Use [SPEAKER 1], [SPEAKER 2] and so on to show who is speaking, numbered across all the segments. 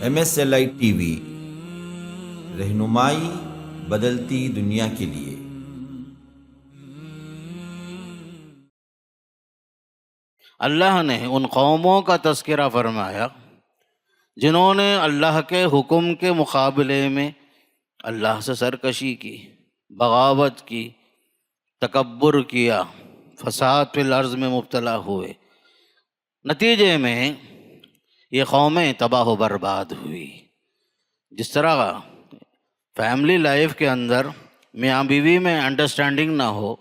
[SPEAKER 1] MSLI TV، رہنمائی بدلتی دنیا کے لیے۔
[SPEAKER 2] اللہ نے ان قوموں کا تذکرہ فرمایا جنہوں نے اللہ کے حکم کے مقابلے میں اللہ سے سرکشی کی، بغاوت کی، تکبر کیا، فساد فی الارض میں مبتلا ہوئے۔ نتیجے میں یہ قومیں تباہ و برباد ہوئی۔ جس طرح فیملی لائف کے اندر میاں بیوی میں انڈرسٹینڈنگ نہ ہو،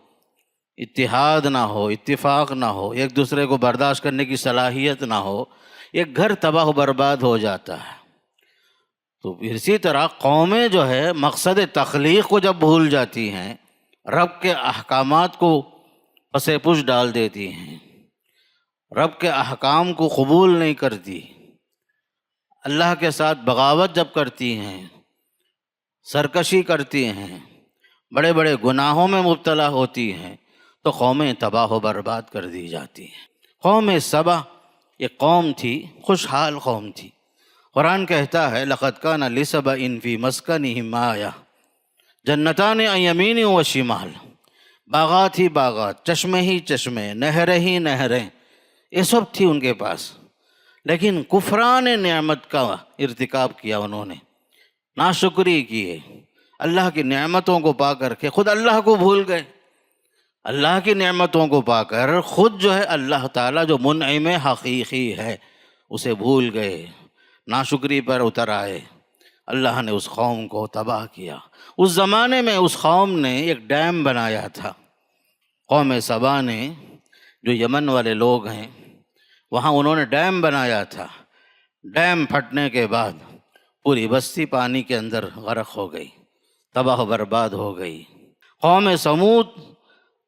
[SPEAKER 2] اتحاد نہ ہو، اتفاق نہ ہو، ایک دوسرے کو برداشت کرنے کی صلاحیت نہ ہو، ایک گھر تباہ و برباد ہو جاتا ہے۔ تو اسی طرح قومیں جو ہے مقصد تخلیق کو جب بھول جاتی ہیں، رب کے احکامات کو پس پش ڈال دیتی ہیں، رب کے احکام کو قبول نہیں کرتی، اللہ کے ساتھ بغاوت جب کرتی ہیں، سرکشی کرتی ہیں، بڑے بڑے گناہوں میں مبتلا ہوتی ہیں، تو قومیں تباہ و برباد کر دی جاتی ہیں۔ قوم سبا ایک قوم تھی، خوشحال قوم تھی۔ قرآن کہتا ہے لَقَدْ كَانَ لِسَبَإٍ فِي مَسْكَنِهِمْ آیَةٌ جنتان عن یمین و شمال، باغات ہی باغات، چشمے ہی چشمے، نہریں ہی نہریں، یہ سب تھی ان کے پاس، لیکن کفران نعمت کا ارتکاب کیا انہوں نے، ناشکری کیے، اللہ کی نعمتوں کو پا کر کے خود اللہ کو بھول گئے۔ اللہ کی نعمتوں کو پا کر خود جو ہے اللہ تعالیٰ جو منعم حقیقی ہے اسے بھول گئے، ناشکری پر اتر آئے۔ اللہ نے اس قوم کو تباہ کیا۔ اس زمانے میں اس قوم نے ایک ڈیم بنایا تھا، قوم سبا نے، جو یمن والے لوگ ہیں، وہاں انہوں نے ڈیم بنایا تھا۔ ڈیم پھٹنے کے بعد پوری بستی پانی کے اندر غرق ہو گئی، تباہ و برباد ہو گئی۔ قوم سمود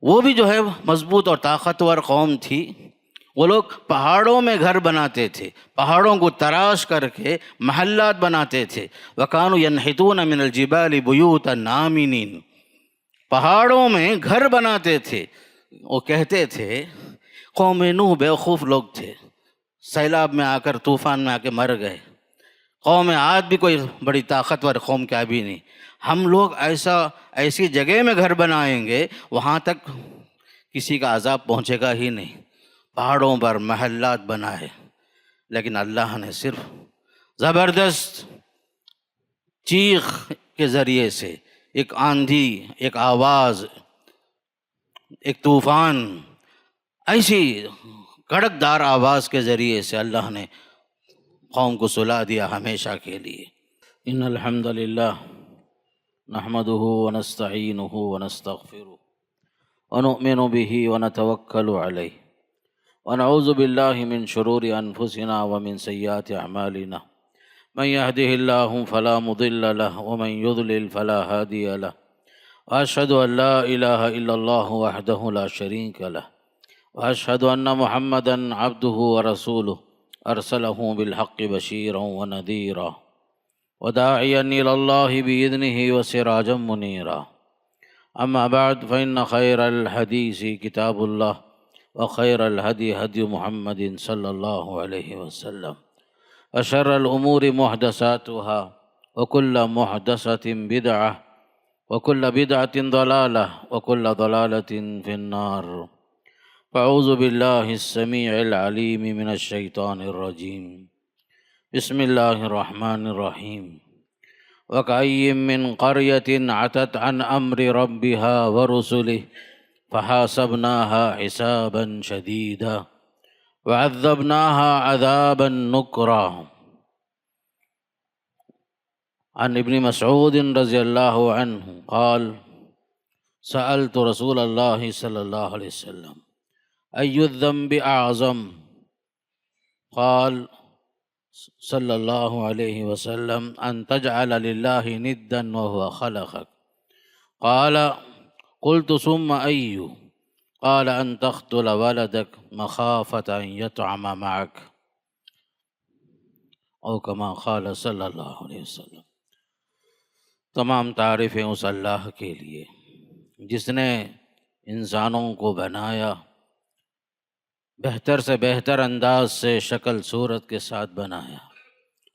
[SPEAKER 2] وہ بھی جو ہے مضبوط اور طاقتور قوم تھی۔ وہ لوگ پہاڑوں میں گھر بناتے تھے، پہاڑوں کو تراش کر کے محلات بناتے تھے۔ وَكَانُوا يَنْحِتُونَ مِنَ الْجِبَالِ بُيُوتًا آمِنِينَ، پہاڑوں میں گھر بناتے تھے۔ وہ کہتے تھے، قوم نوح بیوقوف لوگ تھے، سیلاب میں آ کر، طوفان میں آ کے مر گئے۔ قوم عاد بھی کوئی بڑی طاقتور قوم کیا بھی نہیں، ہم لوگ ایسی جگہ میں گھر بنائیں گے وہاں تک کسی کا عذاب پہنچے گا ہی نہیں۔ پہاڑوں پر محلات بنائے، لیکن اللہ نے صرف زبردست چیخ کے ذریعے سے، ایک آندھی، ایک آواز، ایک طوفان، ایسی کڑکدار آواز کے ذریعے سے اللہ نے قوم کو سلا دیا ہمیشہ کے لیے۔ ان الحمد للہ نحمده ونستعینه ونستغفره ونؤمن به ونتوکل علیہ ونعوذ باللہ من شرور انفسنا ومن سیئات اعمالنا من يهده الله فلا مضل له ومن يضلل فلا هادي له واشهد ان لا اله الا الله وحده لا شريك له واشهد ان محمدا عبده ورسوله ارسله بالحق بشيرا ونذيرا وداعيا الى الله باذنه وسراجا منيرا اما بعد فان خير الحديث كتاب الله وخير الهدي هدي محمد صلى الله عليه وسلم وشر الامور محدثاتها وكل محدثة بدعة وكل بدعة ضلالة وكل ضلالة في النار۔ فاعوذ بالله السميع العليم من الشيطان الرجيم، بسم الله الرحمن الرحيم۔ وكأي من قرية عتت عن أمر ربها ورسله فحاسبناها حسابا شديدا وعذبناها عذابا نكرا۔ عن ابن مسعود رضی اللہ عنہ قال سألت رسول اللہ صلی اللہ علیہ وسلم أي الذنب أعظم؟ قال صلی اللہ علیہ وسلم أن تجعل لله ندا وهو خلقك۔ قال قلت ثم أي؟ قال أن تقتل ولدك مخافة أن يطعم معك، او كما قال صلی اللہ علیہ وسلم۔ تمام تعریفیں اس اللہ کے لیے جس نے انسانوں کو بنایا، بہتر سے بہتر انداز سے شکل صورت کے ساتھ بنایا،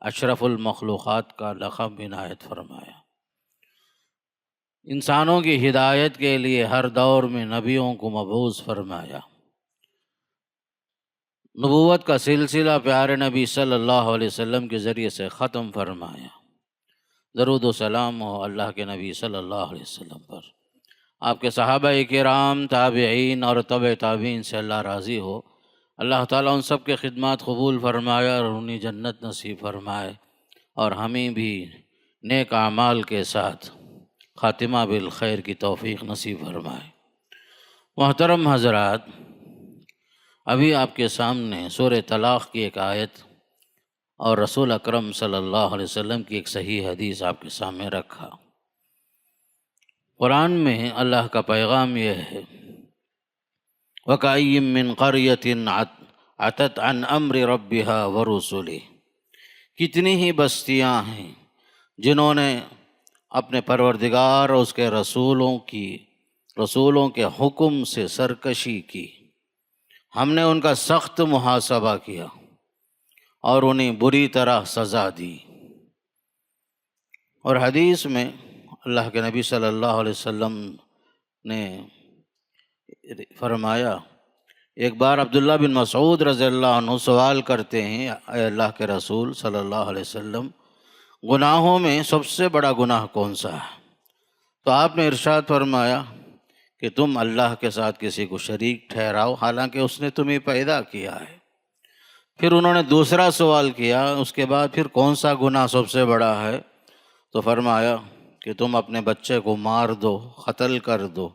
[SPEAKER 2] اشرف المخلوقات کا لقب عنایت فرمایا۔ انسانوں کی ہدایت کے لیے ہر دور میں نبیوں کو مبعوث فرمایا۔ نبوت کا سلسلہ پیارے نبی صلی اللہ علیہ وسلم کے ذریعے سے ختم فرمایا۔ درود و سلام ہو اللہ کے نبی صلی اللہ علیہ وسلم پر، آپ کے صحابہ کرام، تابعین اور تبع تابعین سے اللہ راضی ہو۔ اللہ تعالیٰ ان سب کے خدمات قبول فرمائے اور انہیں جنت نصیب فرمائے، اور ہمیں بھی نیک اعمال کے ساتھ خاتمہ بالخیر کی توفیق نصیب فرمائے۔ محترم حضرات، ابھی آپ کے سامنے سورہ طلاق کی ایک آیت اور رسول اکرم صلی اللہ علیہ وسلم کی ایک صحیح حدیث آپ کے سامنے رکھا۔ قرآن میں اللہ کا پیغام یہ ہے، وَكَأَيٍّ مِّن قَرْيَةٍ عَتَتْ عَنْ أَمْرِ رَبِّهَا وَرُسُلِهِ، کتنی ہی بستیاں ہیں جنہوں نے اپنے پروردگار اور اس کے رسولوں کے حکم سے سرکشی کی، ہم نے ان کا سخت محاسبہ کیا اور انہیں بری طرح سزا دی۔ اور حدیث میں اللہ کے نبی صلی اللہ علیہ وسلم نے فرمایا، ایک بار عبداللہ بن مسعود رضی اللہ عنہ سوال کرتے ہیں، اے اللہ کے رسول صلی اللہ علیہ وسلم، گناہوں میں سب سے بڑا گناہ کون سا ہے؟ تو آپ نے ارشاد فرمایا کہ تم اللہ کے ساتھ کسی کو شریک ٹھہراؤ حالانکہ اس نے تمہیں پیدا کیا ہے۔ پھر انہوں نے دوسرا سوال کیا، اس کے بعد پھر کون سا گناہ سب سے بڑا ہے؟ تو فرمایا کہ تم اپنے بچے کو مار دو، قتل کر دو،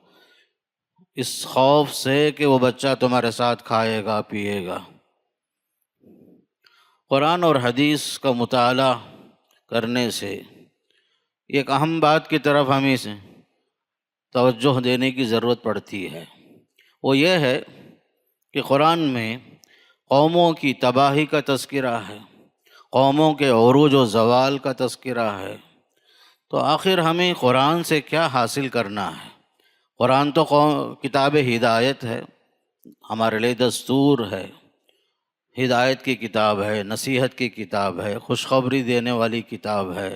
[SPEAKER 2] اس خوف سے کہ وہ بچہ تمہارے ساتھ کھائے گا پیے گا۔ قرآن اور حدیث کا مطالعہ کرنے سے ایک اہم بات کی طرف ہمیں سے توجہ دینے کی ضرورت پڑتی ہے، وہ یہ ہے کہ قرآن میں قوموں کی تباہی کا تذکرہ ہے، قوموں کے عروج و زوال کا تذکرہ ہے۔ تو آخر ہمیں قرآن سے کیا حاصل کرنا ہے؟ قرآن تو کتاب ہدایت ہے، ہمارے لیے دستور ہے، ہدایت کی کتاب ہے، نصیحت کی کتاب ہے، خوشخبری دینے والی کتاب ہے،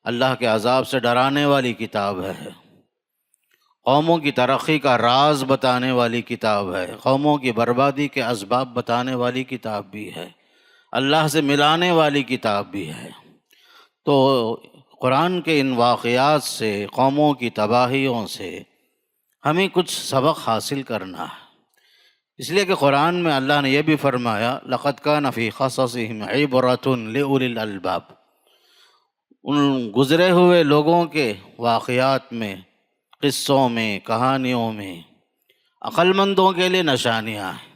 [SPEAKER 2] اللہ کے عذاب سے ڈرانے والی کتاب ہے، قوموں کی ترقی کا راز بتانے والی کتاب ہے، قوموں کی بربادی کے اسباب بتانے والی کتاب بھی ہے، اللہ سے ملانے والی کتاب بھی ہے۔ تو قرآن کے ان واقعات سے، قوموں کی تباہیوں سے ہمیں کچھ سبق حاصل کرنا ہے، اس لیے کہ قرآن میں اللہ نے یہ بھی فرمایا، لَقَدْ كَانَ فِي قَصَصِهِمْ عِبْرَةٌ لِأُولِي الْأَلْبَابِ، ان گزرے ہوئے لوگوں کے واقعات میں، قصوں میں، کہانیوں میں عقل مندوں کے لیے نشانیاں ہیں،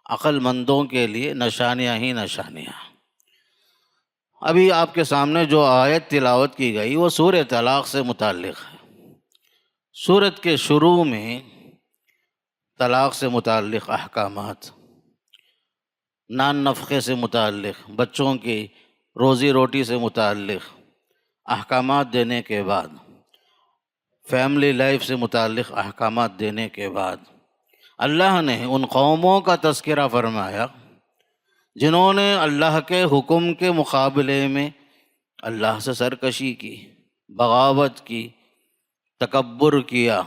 [SPEAKER 2] عقل مندوں کے لیے نشانیاں ہی نشانیاں۔ ابھی آپ کے سامنے جو آیت تلاوت کی گئی وہ سورہ طلاق سے متعلق ہے۔ سورت کے شروع میں طلاق سے متعلق احکامات، نان نفقے سے متعلق، بچوں کی روزی روٹی سے متعلق احکامات دینے کے بعد، فیملی لائف سے متعلق احکامات دینے کے بعد، اللہ نے ان قوموں کا تذکرہ فرمایا جنہوں نے اللہ کے حکم کے مقابلے میں اللہ سے سرکشی کی، بغاوت کی، تکبر کیا،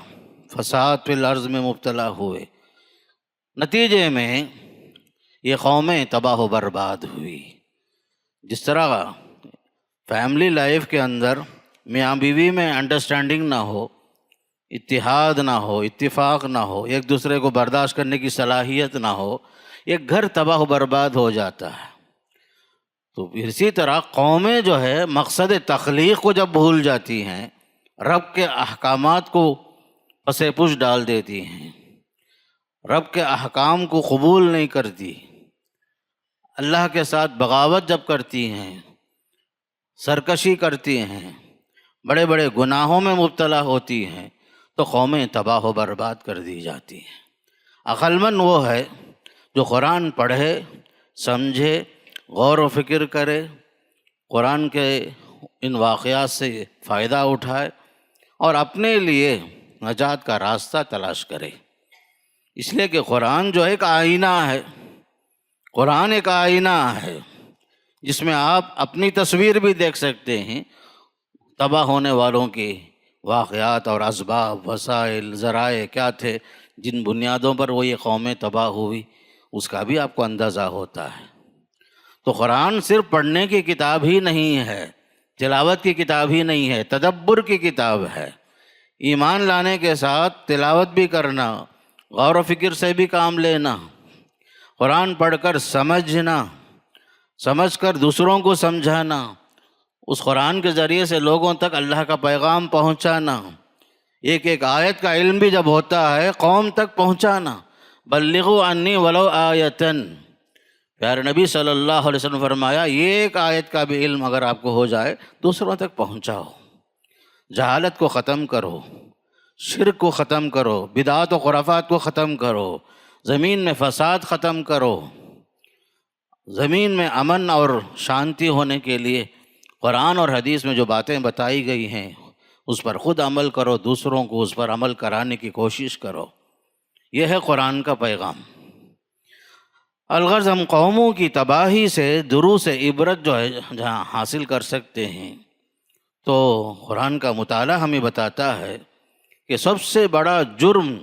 [SPEAKER 2] فساد فی الارض میں مبتلا ہوئے، نتیجے میں یہ قومیں تباہ و برباد ہوئی۔ جس طرح فیملی لائف کے اندر میاں بیوی میں انڈرسٹینڈنگ نہ ہو، اتحاد نہ ہو، اتفاق نہ ہو، ایک دوسرے کو برداشت کرنے کی صلاحیت نہ ہو، ایک گھر تباہ و برباد ہو جاتا ہے۔ تو اسی طرح قومیں جو ہے مقصد تخلیق کو جب بھول جاتی ہیں، رب کے احکامات کو پس پش ڈال دیتی ہیں، رب کے احکام کو قبول نہیں کرتی، اللہ کے ساتھ بغاوت جب کرتی ہیں، سرکشی کرتی ہیں، بڑے بڑے گناہوں میں مبتلا ہوتی ہیں، تو قومیں تباہ و برباد کر دی جاتی ہیں۔ عقل مند وہ ہے جو قرآن پڑھے، سمجھے، غور و فکر کرے، قرآن کے ان واقعات سے فائدہ اٹھائے اور اپنے لیے نجات کا راستہ تلاش کرے۔ اس لیے کہ قرآن جو ایک آئینہ ہے، قرآن ایک آئینہ ہے، جس میں آپ اپنی تصویر بھی دیکھ سکتے ہیں، تباہ ہونے والوں کے واقعات اور اسباب، وسائل، ذرائع کیا تھے جن بنیادوں پر وہ یہ قومیں تباہ ہوئی، اس کا بھی آپ کو اندازہ ہوتا ہے۔ تو قرآن صرف پڑھنے کی کتاب ہی نہیں ہے، تلاوت کی کتاب ہی نہیں ہے، تدبر کی کتاب ہے۔ ایمان لانے کے ساتھ تلاوت بھی کرنا، غور و فکر سے بھی کام لینا، قرآن پڑھ کر سمجھنا، سمجھ کر دوسروں کو سمجھانا، اس قرآن کے ذریعے سے لوگوں تک اللہ کا پیغام پہنچانا، ایک ایک آیت کا علم بھی جب ہوتا ہے قوم تک پہنچانا۔ بلغوا عنی ولو آیتن، پیارے نبی صلی اللہ علیہ وسلم فرمایا یہ ایک آیت کا بھی علم اگر آپ کو ہو جائے دوسروں تک پہنچاؤ، جہالت کو ختم کرو، شرک کو ختم کرو، بدعات و خرافات کو ختم کرو، زمین میں فساد ختم کرو، زمین میں امن اور شانتی ہونے کے لیے قرآن اور حدیث میں جو باتیں بتائی گئی ہیں اس پر خود عمل کرو، دوسروں کو اس پر عمل کرانے کی کوشش کرو۔ یہ ہے قرآن کا پیغام۔ الغرض ہم قوموں کی تباہی سے دروس عبرت جو ہے جہاں حاصل کر سکتے ہیں، تو قرآن کا مطالعہ ہمیں بتاتا ہے کہ سب سے بڑا جرم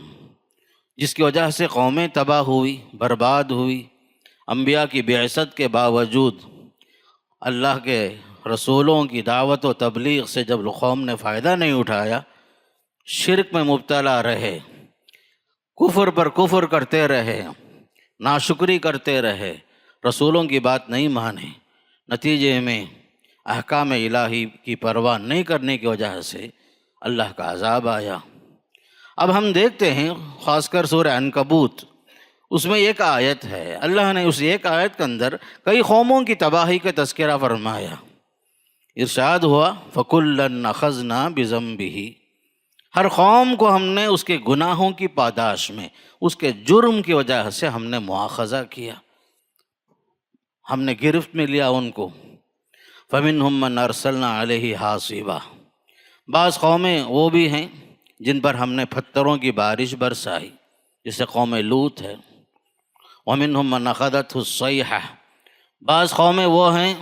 [SPEAKER 2] جس کی وجہ سے قومیں تباہ ہوئی، برباد ہوئی، انبیاء کی بعثت کے باوجود اللہ کے رسولوں کی دعوت و تبلیغ سے جب قوم نے فائدہ نہیں اٹھایا، شرک میں مبتلا رہے، کفر پر کفر کرتے رہے، ناشکری کرتے رہے، رسولوں کی بات نہیں مانے، نتیجے میں احکام الہی کی پرواہ نہیں کرنے کی وجہ سے اللہ کا عذاب آیا۔ اب ہم دیکھتے ہیں خاص کر سورہ عنکبوت، اس میں ایک آیت ہے، اللہ نے اس ایک آیت کے اندر کئی قوموں کی تباہی کا تذکرہ فرمایا۔ ارشاد ہوا فَكُلًّا أَخَذْنَا بِذَنبِهِ، ہر قوم کو ہم نے اس کے گناہوں کی پاداش میں، اس کے جرم کی وجہ سے ہم نے مواخذہ کیا، ہم نے گرفت میں لیا ان کو۔ فَمِنْهُمْ مَنْ أَرْسَلْنَا عَلَيْهِ حَاصِبًا، بعض قومیں وہ بھی ہیں جن پر ہم نے پتھروں کی بارش برسائی، جسے قوم لوط ہے۔ وَمِنْهُمْ مَنْ أَخَذَتْهُ الصَّيْحَةُ، بعض قومیں وہ ہیں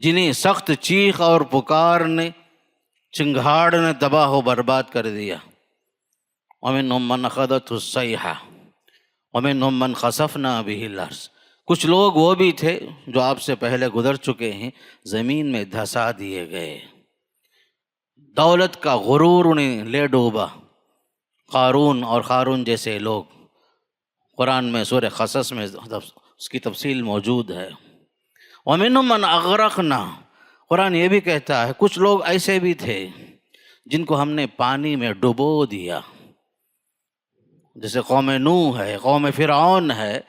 [SPEAKER 2] جنہیں سخت چیخ اور پکار نے، چنگھاڑ نے تباہ و برباد کر دیا۔ وَمِنْهُمْ مَنْ أَخَذَتْهُ الصَّيْحَةُ وَمِنْهُمْ مَنْ خَسَفْنَا بِهِ الْأَرْضَ، کچھ لوگ وہ بھی تھے جو آپ سے پہلے گزر چکے ہیں، زمین میں دھسا دیے گئے، دولت کا غرور انہیں لے ڈوبا۔ قارون اور قارون جیسے لوگ قرآن میں سورہ قصص میں اس کی تفصیل موجود ہے۔ وَمِنْهُمْ مَنْ أَغْرَقْنَا، قرآن یہ بھی کہتا ہے کچھ لوگ ایسے بھی تھے جن کو ہم نے پانی میں ڈبو دیا، جیسے قوم نوح ہے، قوم فرعون ہے،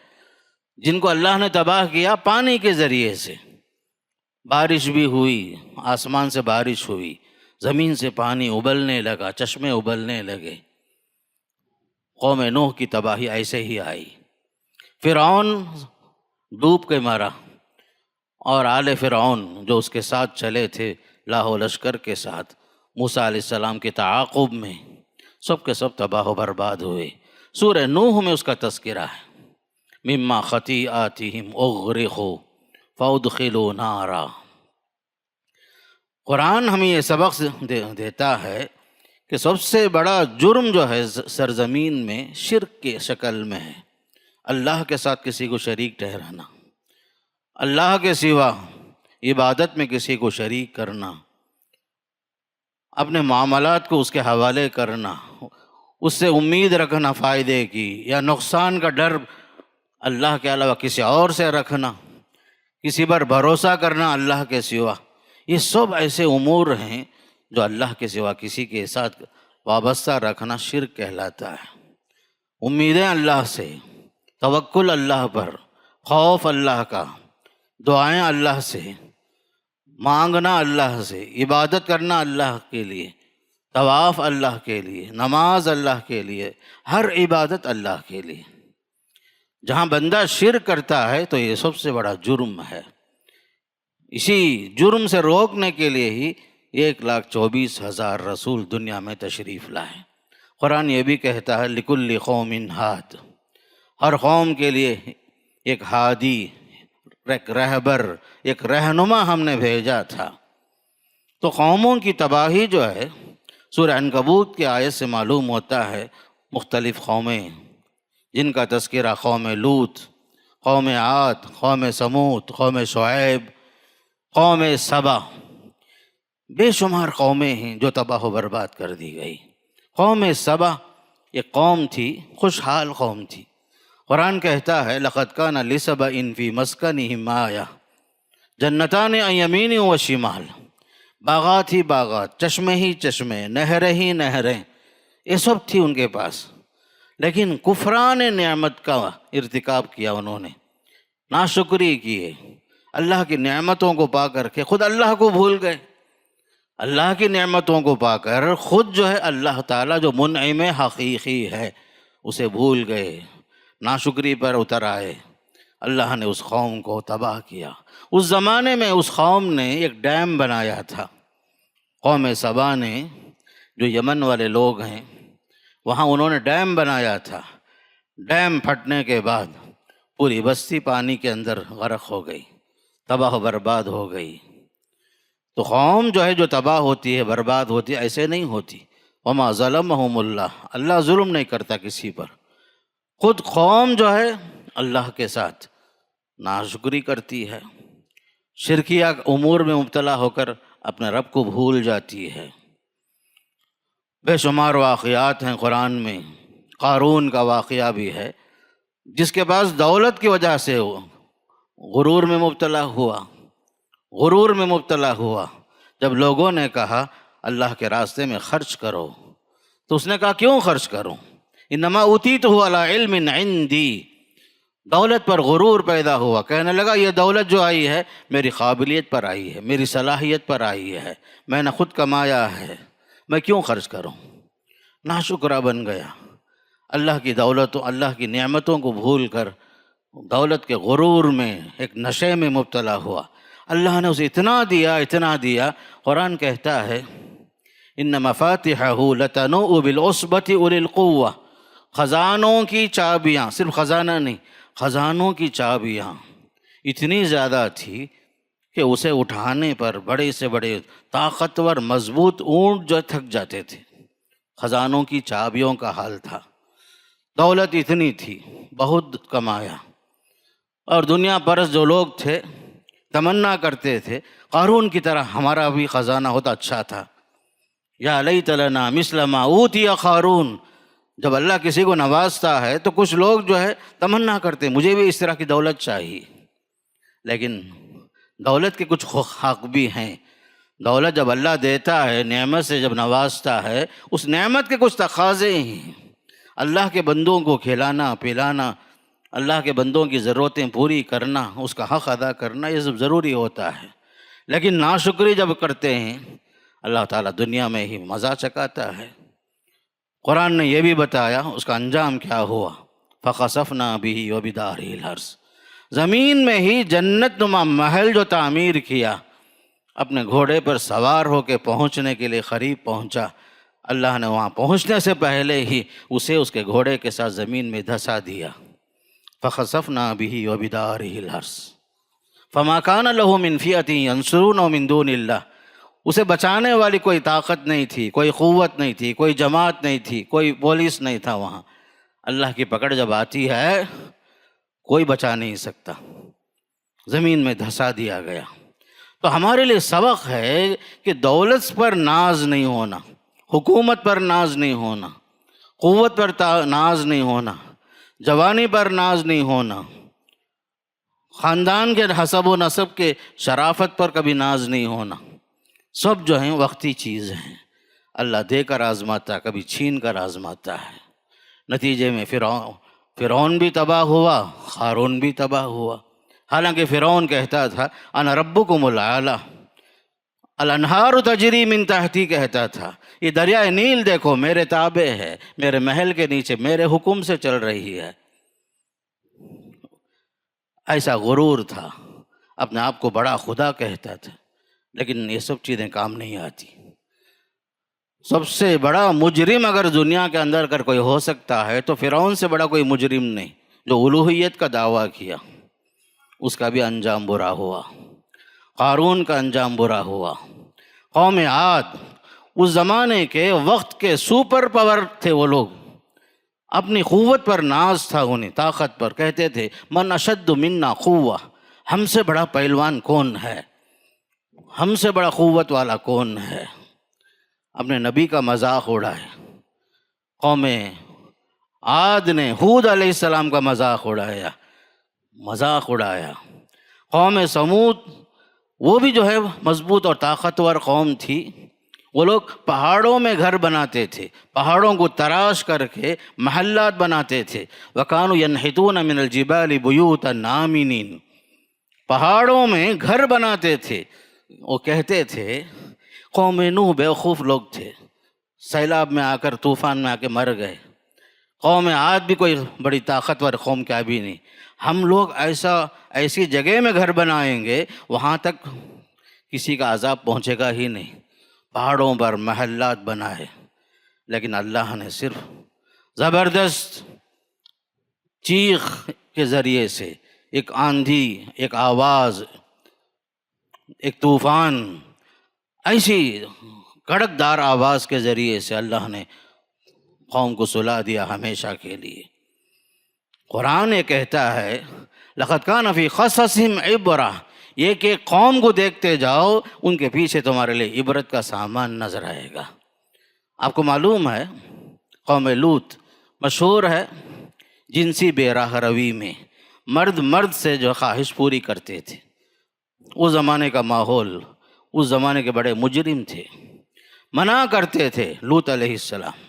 [SPEAKER 2] جن کو اللہ نے تباہ کیا پانی کے ذریعے سے۔ بارش بھی ہوئی، آسمان سے بارش ہوئی، زمین سے پانی ابلنے لگا، چشمے ابلنے لگے۔ قوم نوح کی تباہی ایسے ہی آئی، فرعون ڈوب کے مرا، اور آل فرعون جو اس کے ساتھ چلے تھے لاہ و لشکر کے ساتھ موسیٰ علیہ السلام کے تعاقب میں، سب کے سب تباہ و برباد ہوئے۔ سورہ نوح میں اس کا تذکرہ ہے، مما خطیئاتہم اغرقوا فادخلوا نارا۔ قرآن ہمیں یہ سبق دیتا ہے کہ سب سے بڑا جرم جو ہے سرزمین میں شرک کے شکل میں ہے، اللہ کے ساتھ کسی کو شریک ٹھہرانا، اللہ کے سوا عبادت میں کسی کو شریک کرنا، اپنے معاملات کو اس کے حوالے کرنا، اس سے امید رکھنا فائدے کی یا نقصان کا ڈر اللہ کے علاوہ کسی اور سے رکھنا، کسی پر بھروسہ کرنا اللہ کے سوا، یہ سب ایسے امور ہیں جو اللہ کے سوا کسی کے ساتھ وابستہ رکھنا شرک کہلاتا ہے۔ امیدیں اللہ سے، توکل اللہ پر، خوف اللہ کا، دعائیں اللہ سے، مانگنا اللہ سے، عبادت کرنا اللہ کے لیے، طواف اللہ کے لیے، نماز اللہ کے لیے، ہر عبادت اللہ کے لیے۔ جہاں بندہ شرک کرتا ہے تو یہ سب سے بڑا جرم ہے۔ اسی جرم سے روکنے کے لیے ہی 1,24,000 رسول دنیا میں تشریف لائے۔ قرآن یہ بھی کہتا ہے لِكُلِّ قَوْمٍ ہاد، ہر قوم کے لیے ایک ہادی ایک رہبر، ایک رہنما ہم نے بھیجا تھا۔ تو قوموں کی تباہی جو ہے سورہ عنکبوت کی آیت سے معلوم ہوتا ہے، مختلف قومیں جن کا تذکرہ قوم لوط، قوم عاد، قوم سمود، قوم شعیب، قوم سبا، بے شمار قومیں ہیں جو تباہ و برباد کر دی گئی۔ قوم سبا ایک قوم تھی، خوشحال قوم تھی۔ قرآن کہتا ہے لَقَدْ كَانَ لِسَبَإٍ فِي مَسْكَنِهِمْ آیَةٌ جنتان عن یمین و شمال، باغات ہی باغات، چشمے ہی چشمے، نہریں ہی نہریں، یہ سب تھی ان کے پاس، لیکن کفران نعمت کا ارتکاب کیا انہوں نے، ناشکری کیے، اللہ کی نعمتوں کو پا کر کے خود اللہ کو بھول گئے۔ اللہ کی نعمتوں کو پا کر خود جو ہے اللہ تعالیٰ جو منعم حقیقی ہے اسے بھول گئے، ناشکری پر اتر آئے۔ اللہ نے اس قوم کو تباہ کیا۔ اس زمانے میں اس قوم نے ایک ڈیم بنایا تھا، قوم سبا نے، جو یمن والے لوگ ہیں، وہاں انہوں نے ڈیم بنایا تھا۔ ڈیم پھٹنے کے بعد پوری بستی پانی کے اندر غرق ہو گئی، تباہ و برباد ہو گئی۔ تو قوم جو ہے جو تباہ ہوتی ہے، برباد ہوتی ہے، ایسے نہیں ہوتی۔ وما ظلمہم اللہ، اللہ ظلم نہیں کرتا کسی پر، خود قوم جو ہے اللہ کے ساتھ ناشکری کرتی ہے، شرکیہ امور میں مبتلا ہو کر اپنے رب کو بھول جاتی ہے۔ بے شمار واقعات ہیں قرآن میں، قارون کا واقعہ بھی ہے، جس کے پاس دولت کی وجہ سے غرور میں مبتلا ہوا، غرور میں مبتلا ہوا۔ جب لوگوں نے کہا اللہ کے راستے میں خرچ کرو تو اس نے کہا کیوں خرچ کروں، انما اوتیتہ علی علم عندی، دولت پر غرور پیدا ہوا، کہنے لگا یہ دولت جو آئی ہے میری قابلیت پر آئی ہے، میری صلاحیت پر آئی ہے، میں نے خود کمایا ہے، میں کیوں خرچ کروں، ناشکرہ بن گیا۔ اللہ کی دولتوں، اللہ کی نعمتوں کو بھول کر دولت کے غرور میں، ایک نشے میں مبتلا ہوا۔ اللہ نے اسے اتنا دیا، اتنا دیا، قرآن کہتا ہے ان مفاتحہ لتنوء بالعصبۃ اولي القوہ، خزانوں کی چابیاں، صرف خزانہ نہیں، خزانوں کی چابیاں اتنی زیادہ تھی کہ اسے اٹھانے پر بڑے سے بڑے طاقتور مضبوط اونٹ جو تھک جاتے تھے۔ خزانوں کی چابیوں کا حال تھا۔ دولت اتنی تھی، بہت کمایا، اور دنیا پرست جو لوگ تھے تمنا کرتے تھے قارون کی طرح ہمارا بھی خزانہ ہوتا اچھا تھا، یا لیت لنا مثل ما اوتی قارون۔ جب اللہ کسی کو نوازتا ہے تو کچھ لوگ جو ہے تمنا کرتے مجھے بھی اس طرح کی دولت چاہیے، لیکن دولت کے کچھ حق بھی ہیں۔ دولت جب اللہ دیتا ہے، نعمت سے جب نوازتا ہے، اس نعمت کے کچھ تقاضے ہیں۔ اللہ کے بندوں کو کھلانا پلانا، اللہ کے بندوں کی ضرورتیں پوری کرنا، اس کا حق ادا کرنا، یہ سب ضروری ہوتا ہے۔ لیکن ناشکری جب کرتے ہیں اللہ تعالیٰ دنیا میں ہی مزہ چکاتا ہے۔ قرآن نے یہ بھی بتایا اس کا انجام کیا ہوا، فَخَسَفْنَا بِهِ وَبِدَارِهِ الْأَرْضِ، زمین میں ہی جنت نما محل جو تعمیر کیا، اپنے گھوڑے پر سوار ہو کے پہنچنے کے لیے قریب پہنچا، اللہ نے وہاں پہنچنے سے پہلے ہی اسے اس کے گھوڑے کے ساتھ زمین میں دھسا دیا۔ فَخَسَفْنَا بِهِ وَبِدَارِهِ الْأَرْضِ فَمَا كَانَ لَهُ مِنْ فِئَةٍ يَنْصُرُونَهُ مِنْ دُونِ اللَّهِ، اسے بچانے والی کوئی طاقت نہیں تھی، کوئی قوت نہیں تھی، کوئی جماعت نہیں تھی، کوئی پولیس نہیں تھا وہاں۔ اللہ کی پکڑ جب آتی ہے کوئی بچا نہیں سکتا، زمین میں دھسا دیا گیا۔ تو ہمارے لیے سبق ہے کہ دولت پر ناز نہیں ہونا، حکومت پر ناز نہیں ہونا، قوت پر ناز نہیں ہونا، جوانی پر ناز نہیں ہونا، خاندان کے حسب و نسب کے شرافت پر کبھی ناز نہیں ہونا، سب جو ہیں وقتی چیز ہیں۔ اللہ دے کر آزماتا، کبھی چھین کر آزماتا ہے۔ نتیجے میں فرعون بھی تباہ ہوا، قارون بھی تباہ ہوا۔ حالانکہ فرعون کہتا تھا انا ربکم الاعلی، الانہار تجری من تحتی کہتا تھا، یہ دریائے نیل دیکھو میرے تابع ہے، میرے محل کے نیچے میرے حکم سے چل رہی ہے۔ ایسا غرور تھا، اپنے آپ کو بڑا خدا کہتا تھا، لیکن یہ سب چیزیں کام نہیں آتی۔ سب سے بڑا مجرم اگر دنیا کے اندر اگر کوئی ہو سکتا ہے تو فرعون سے بڑا کوئی مجرم نہیں، جو الوہیت کا دعویٰ کیا۔ اس کا بھی انجام برا ہوا، قارون کا انجام برا ہوا۔ قوم عاد اس زمانے کے وقت کے سپر پاور تھے، وہ لوگ اپنی قوت پر ناز تھا انہیں، طاقت پر، کہتے تھے من اشد منا قوہ، ہم سے بڑا پہلوان کون ہے، ہم سے بڑا قوت والا کون ہے۔ اپنے نبی کا مذاق اڑائے، قوم عاد نے ہود علیہ السلام کا مذاق اڑایا۔ قوم سمود وہ بھی جو ہے مضبوط اور طاقتور قوم تھی، وہ لوگ پہاڑوں میں گھر بناتے تھے، پہاڑوں کو تراش کر کے محلات بناتے تھے۔ وَكَانُوا يَنْحِتُونَ مِنَ الْجِبَالِ بُيُوتًا آمِنِينَ، پہاڑوں میں گھر بناتے تھے۔ وہ کہتے تھے قوم نوح بیوقوف لوگ تھے، سیلاب میں آ کر، طوفان میں آ کے مر گئے۔ قوم عاد بھی کوئی بڑی طاقتور قوم کیا بھی نہیں، ہم لوگ ایسی جگہ میں گھر بنائیں گے وہاں تک کسی کا عذاب پہنچے گا ہی نہیں، پہاڑوں پر محلات بنائے۔ لیکن اللہ نے صرف زبردست چیخ کے ذریعے سے، ایک آندھی، ایک آواز، ایک طوفان، ایسی کڑکدار آواز کے ذریعے سے اللہ نے قوم کو سلا دیا ہمیشہ کے لیے۔ قرآن یہ کہتا ہے لَقَدْ كَانَ فِي قَصَصِهِمْ عِبْرَةٌ، یہ کہ قوم کو دیکھتے جاؤ، ان کے پیچھے تمہارے لیے عبرت کا سامان نظر آئے گا۔ آپ کو معلوم ہے قوم لوط مشہور ہے جنسی بے راہ روی میں، مرد سے جو خواہش پوری کرتے تھے۔ اس زمانے کا ماحول، اس زمانے کے بڑے مجرم تھے، منع کرتے تھے لوط علیہ السلام،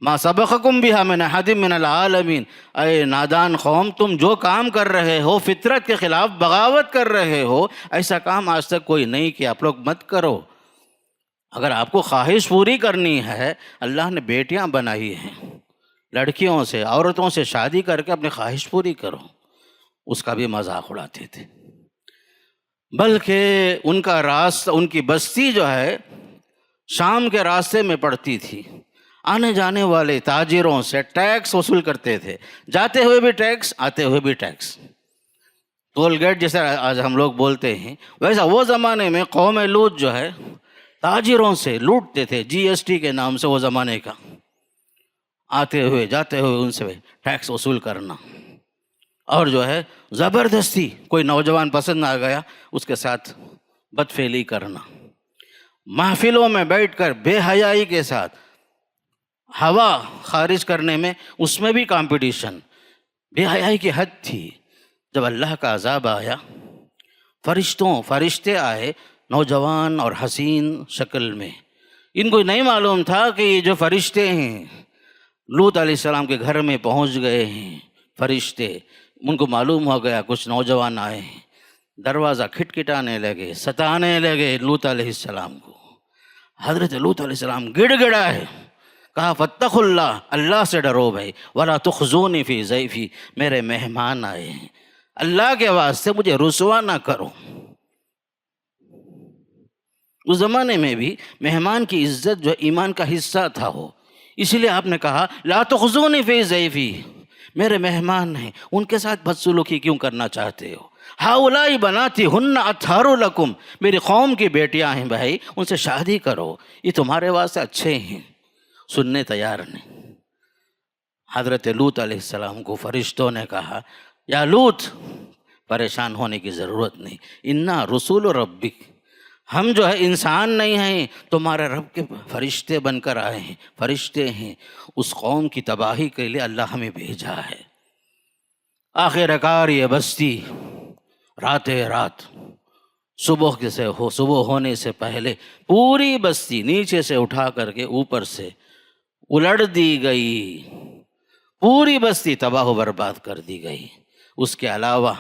[SPEAKER 2] ما سبقکم بہا من احد من العالمین، اے نادان قوم، تم جو کام کر رہے ہو، فطرت کے خلاف بغاوت کر رہے ہو، ایسا کام آج تک کوئی نہیں کیا، آپ لوگ مت کرو۔ اگر آپ کو خواہش پوری کرنی ہے، اللہ نے بیٹیاں بنائی ہیں، لڑکیوں سے، عورتوں سے شادی کر کے اپنی خواہش پوری کرو۔ اس کا بھی مذاق اڑاتے تھے، بلکہ ان کا راستہ، ان کی بستی جو ہے شام کے راستے میں پڑتی تھی، آنے جانے والے تاجروں سے ٹیکس وصول کرتے تھے، جاتے ہوئے بھی ٹیکس، آتے ہوئے بھی ٹیکس۔ ٹول گیٹ جیسے آج ہم لوگ بولتے ہیں، ویسا وہ زمانے میں قوم لوط جو ہے تاجروں سے لوٹتے تھے، جی ایس ٹی کے نام سے، وہ زمانے کا، آتے ہوئے جاتے ہوئے ان سے ٹیکس وصول کرنا، اور جو ہے زبردستی کوئی نوجوان پسند آ گیا اس کے ساتھ بدفعلی کرنا، محفلوں میں بیٹھ کر بے حیائی کے ساتھ ہوا خارج کرنے میں، اس میں بھی کمپٹیشن، بے حیائی کی حد تھی۔ جب اللہ کا عذاب آیا، فرشتے آئے نوجوان اور حسین شکل میں، ان کو نہیں معلوم تھا کہ یہ جو فرشتے ہیں لوط علیہ السلام کے گھر میں پہنچ گئے ہیں فرشتے، ان کو معلوم ہو گیا کچھ نوجوان آئے ہیں، دروازہ کھٹکھٹانے لگے، ستانے لگے لوط علیہ السلام کو۔ حضرت لوط علیہ السلام گڑ گڑائے، کہا فاتقوا اللہ، اللہ سے ڈرو بھائی، ولا تخزونی فی ضیفی، میرے مہمان آئے ہیں، اللہ کے واسطے مجھے رسوا نہ کرو۔ اس زمانے میں بھی مہمان کی عزت جو ایمان کا حصہ تھا، وہ اسی لیے آپ نے کہا لا تخزونی فی ضیفی، میرے مہمان ہیں، ان کے ساتھ بدسلوکی کیوں کرنا چاہتے ہو؟ ہؤلاء بناتی ہن اطہر لکم، میری قوم کی بیٹیاں ہیں بھائی، ان سے شادی کرو، یہ تمہارے واسطے اچھے ہیں۔ سننے تیار نہیں۔ حضرت لوط علیہ السلام کو فرشتوں نے کہا یا لوط، پریشان ہونے کی ضرورت نہیں، انا رسول ربک، ہم جو ہے انسان نہیں ہیں، تمہارے رب کے فرشتے بن کر آئے ہیں، فرشتے ہیں، اس قوم کی تباہی کے لیے اللہ ہمیں بھیجا ہے۔ آخر کار یہ بستی رات صبح ہونے سے پہلے پوری بستی نیچے سے اٹھا کر کے اوپر سے الٹ دی گئی، پوری بستی تباہ و برباد کر دی گئی۔ اس کے علاوہ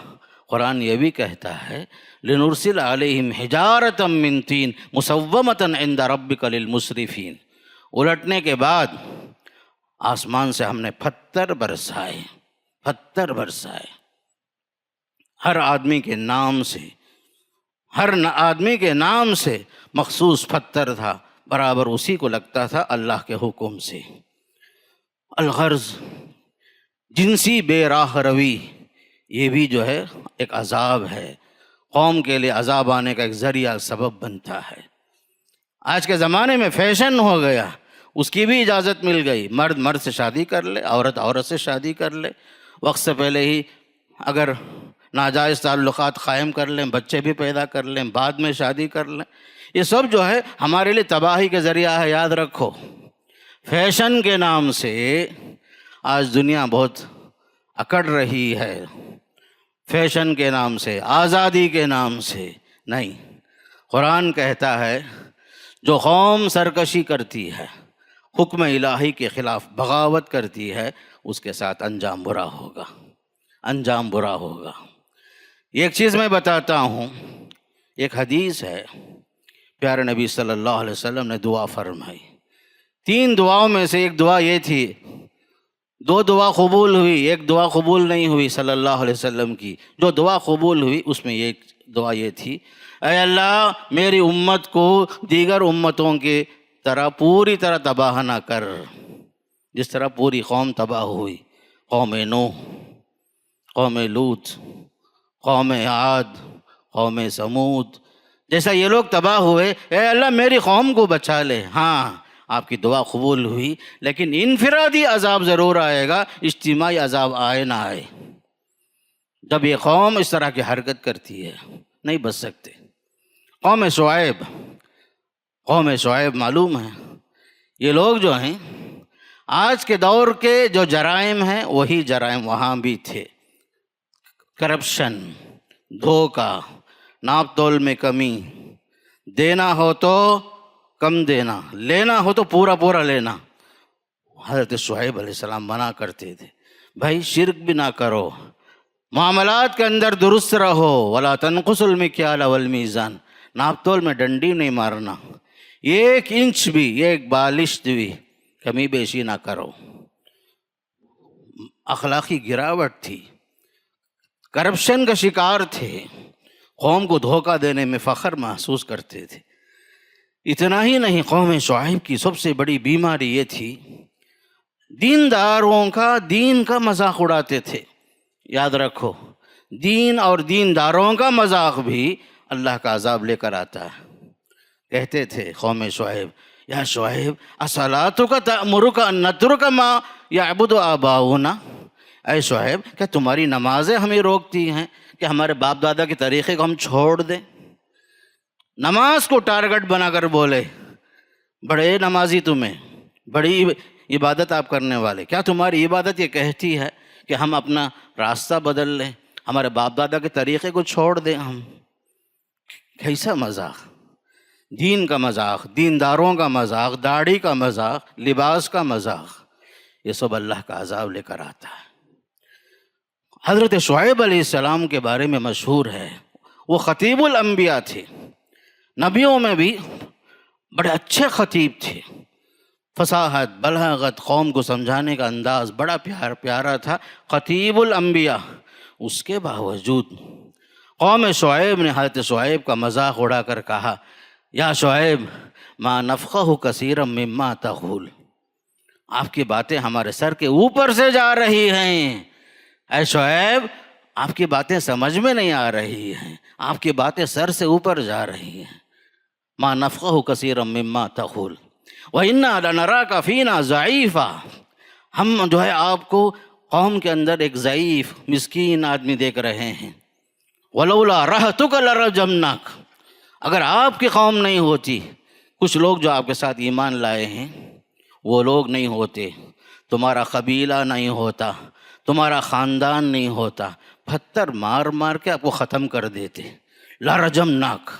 [SPEAKER 2] قرآن یہ بھی کہتا ہے لنرسل علیہم حجارۃ من طین مسومۃ عند ربک للمسرفین، الٹنے کے بعد آسمان سے ہم نے پتھر برسائے، ہر آدمی کے نام سے مخصوص پتھر تھا، برابر اسی کو لگتا تھا اللہ کے حکم سے۔ الغرض جنسی بے راہ روی یہ بھی جو ہے ایک عذاب ہے، قوم کے لیے عذاب آنے کا ایک ذریعہ سبب بنتا ہے۔ آج کے زمانے میں فیشن ہو گیا، اس کی بھی اجازت مل گئی، مرد مرد سے شادی کر لے، عورت عورت سے شادی کر لے، وقت سے پہلے ہی اگر ناجائز تعلقات قائم کر لیں، بچے بھی پیدا کر لیں، بعد میں شادی کر لیں، یہ سب جو ہے ہمارے لیے تباہی کے ذریعہ ہے۔ یاد رکھو، فیشن کے نام سے آج دنیا بہت اکڑ رہی ہے، فیشن کے نام سے، آزادی کے نام سے نہیں۔ قرآن کہتا ہے جو قوم سرکشی کرتی ہے، حکم الہی کے خلاف بغاوت کرتی ہے، اس کے ساتھ انجام برا ہوگا، انجام برا ہوگا۔ ایک چیز میں بتاتا ہوں، ایک حدیث ہے، پیارے نبی صلی اللہ علیہ وسلم نے دعا فرمائی، 3 دعاؤں میں سے ایک دعا یہ تھی، 2 دعا قبول ہوئی، ایک دعا قبول نہیں ہوئی صلی اللہ علیہ وسلم کی۔ جو دعا قبول ہوئی اس میں ایک دعا یہ تھی، اے اللہ میری امت کو دیگر امتوں کے طرح پوری طرح تباہ نہ کر، جس طرح پوری قوم تباہ ہوئی، قوم نوح، قوم لوط، قوم عاد، قوم سمود، جیسا یہ لوگ تباہ ہوئے، اے اللہ میری قوم کو بچا لے۔ ہاں آپ کی دعا قبول ہوئی، لیکن انفرادی عذاب ضرور آئے گا، اجتماعی عذاب آئے نہ آئے۔ جب یہ قوم اس طرح کی حرکت کرتی ہے نہیں بچ سکتے۔ قوم شعیب معلوم ہے، یہ لوگ جو ہیں آج کے دور کے جو جرائم ہیں وہی جرائم وہاں بھی تھے، کرپشن، دھوکہ، ناپ تول میں کمی، دینا ہو تو کم دینا، لینا ہو تو پورا پورا لینا۔ حضرت شعیب علیہ السلام منع کرتے تھے، بھائی شرک بھی نہ کرو، معاملات کے اندر درست رہو، ولا تنقصوا المکیال والمیزان، ناپ تول میں ڈنڈی نہیں مارنا، 1 انچ بھی، 1 بالشت بھی کمی بیشی نہ کرو۔ اخلاقی گراوٹ تھی، کرپشن کا شکار تھے، قوم کو دھوکہ دینے میں فخر محسوس کرتے تھے۔ اتنا ہی نہیں، قوم شعیب کی سب سے بڑی بیماری یہ تھی، دینداروں کا دین کا مذاق اڑاتے تھے۔ یاد رکھو، دین اور دینداروں کا مذاق بھی اللہ کا عذاب لے کر آتا ہے۔ کہتے تھے قوم شعیب، یا شعیب اصلاتک تأمرک ان نترک ما یعبد آباؤنا، اے شعیب کیا تمہاری نمازیں ہمیں روکتی ہیں کہ ہمارے باپ دادا کے طریقے کو ہم چھوڑ دیں؟ نماز کو ٹارگٹ بنا کر بولے، بڑے نمازی تمہیں، بڑی عبادت آپ کرنے والے، کیا تمہاری عبادت یہ کہتی ہے کہ ہم اپنا راستہ بدل لیں، ہمارے باپ دادا کے طریقے کو چھوڑ دیں؟ ہم کیسا مذاق، دین کا مذاق، دینداروں کا مذاق، داڑھی کا مذاق، لباس کا مذاق، یہ سب اللہ کا عذاب لے کر آتا ہے۔ حضرت شعیب علیہ السلام کے بارے میں مشہور ہے، وہ خطیب الانبیاء تھے، نبیوں میں بھی بڑے اچھے خطیب تھے، فصاحت، بلاغت، قوم کو سمجھانے کا انداز بڑا پیارا تھا، خطیب الانبیاء۔ اس کے باوجود قوم شعیب نے حضرت شعیب کا مذاق اڑا کر کہا، یا شعیب ما نفقہ کثیرا مما تقول، آپ کی باتیں ہمارے سر کے اوپر سے جا رہی ہیں، اے شعیب آپ کی باتیں سمجھ میں نہیں آ رہی ہیں، آپ کی باتیں سر سے اوپر جا رہی ہیں۔ ما نفقہ کثیرا مما تقول وَإِنَّا لَنَرَاكَ فِينَا ضَعِيفًا، ہم جو ہے آپ کو قوم کے اندر ایک ضعیف مسکین آدمی دیکھ رہے ہیں۔ وَلَوْلَا رَحْتُكَ لَرَجَمْنَاكَ، اگر آپ کی قوم نہیں ہوتی، کچھ لوگ جو آپ کے ساتھ ایمان لائے ہیں وہ لوگ نہیں ہوتے، تمہارا قبیلہ نہیں ہوتا، تمہارا خاندان نہیں ہوتا، پتھر مار مار کے آپ کو ختم کر دیتے۔ لَرَجَمْنَاكَ،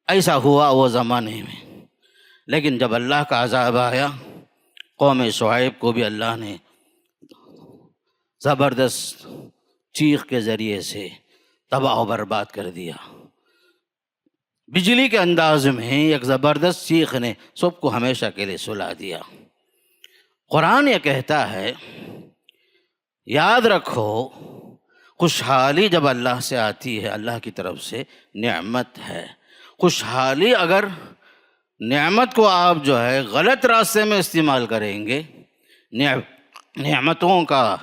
[SPEAKER 2] ایسا ہوا وہ زمانے میں۔ لیکن جب اللہ کا عذاب آیا، قوم شعیب کو بھی اللہ نے زبردست چیخ کے ذریعے سے تباہ و برباد کر دیا۔ بجلی کے انداز میں ایک زبردست چیخ نے سب کو ہمیشہ کے لیے سلا دیا۔ قرآن یہ کہتا ہے، یاد رکھو خوشحالی جب اللہ سے آتی ہے، اللہ کی طرف سے نعمت ہے، خوشحالی اگر نعمت کو آپ جو ہے غلط راستے میں استعمال کریں گے، نعمتوں کا